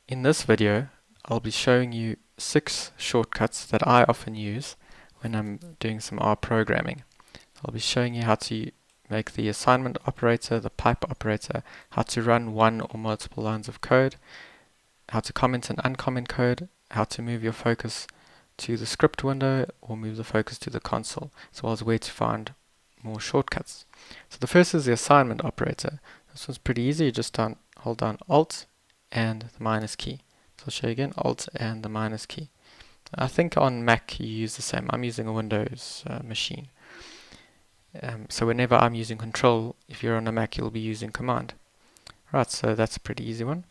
In this video, I'll be showing you 6 shortcuts that I often use when I'm doing some R programming. I'll be showing you how to make the assignment operator, the pipe operator, how to run one or multiple lines of code, how to comment and uncomment code, how to move your focus to the script window or move the focus to the console, as well as where to find more shortcuts. So the first is the assignment operator. This one's pretty easy. You just hold down Alt and the minus key. So I'll show you again, Alt and the minus key. I think on Mac you use the same. I'm using a Windows machine. So whenever I'm using Control, if you're on a Mac, you'll be using Command. Right, so that's a pretty easy one.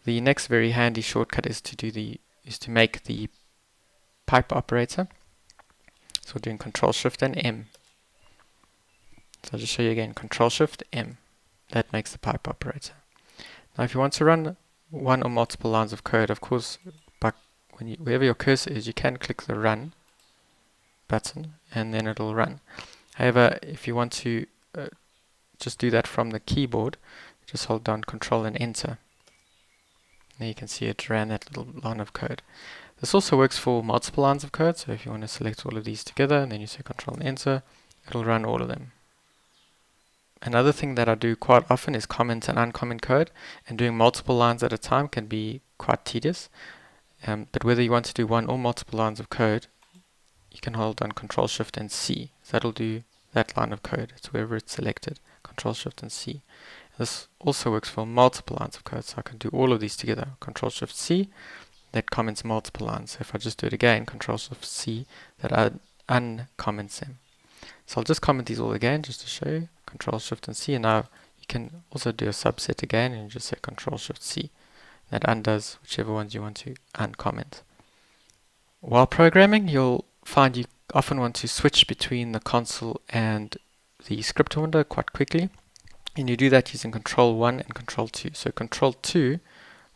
The next very handy shortcut is to make the pipe operator. So we're doing Ctrl+Shift and M. So I'll just show you again, Ctrl+Shift M. That makes the pipe operator. Now if you want to run one or multiple lines of code, of course, wherever your cursor is, you can click the Run button and then it'll run. However, if you want to just do that from the keyboard, just hold down Ctrl and Enter. There you can see it ran that little line of code. This also works for multiple lines of code, so if you want to select all of these together and then you say Ctrl and Enter, it'll run all of them. Another thing that I do quite often is comment and uncomment code, and doing multiple lines at a time can be quite tedious. But whether you want to do one or multiple lines of code, you can hold down Ctrl+Shift and C. So that'll do that line of code. It's wherever it's selected. Ctrl+Shift and C. This also works for multiple lines of code, so I can do all of these together. Ctrl+Shift+C, that comments multiple lines. So if I just do it again, Ctrl+Shift+C, that uncomments them. So I'll just comment these all again just to show you. Ctrl+Shift and C, and now you can also do a subset again and just say Ctrl+Shift+C. That undoes whichever ones you want to uncomment. While programming, you'll find you often want to switch between the console and the script window quite quickly, and you do that using Ctrl+1 and Ctrl+2. So Ctrl+2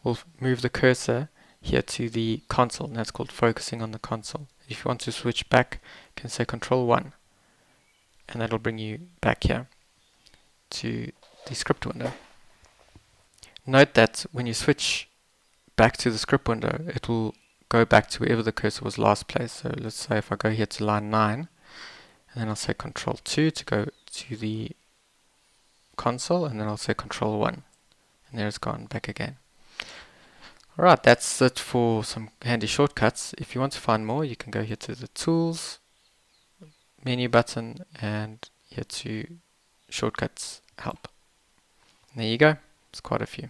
will move the cursor here to the console, and that's called focusing on the console. If you want to switch back, you can say Ctrl+1, and that'll bring you back here to the script window. Note that when you switch back to the script window, it will go back to wherever the cursor was last placed. So let's say if I go here to line 9, and then I'll say Ctrl+2 to go to the console, and then I'll say Ctrl+1, and there it's gone back again. Alright, that's it for some handy shortcuts. If you want to find more, you can go here to the Tools menu button and here to Shortcuts Help. And there you go, it's quite a few.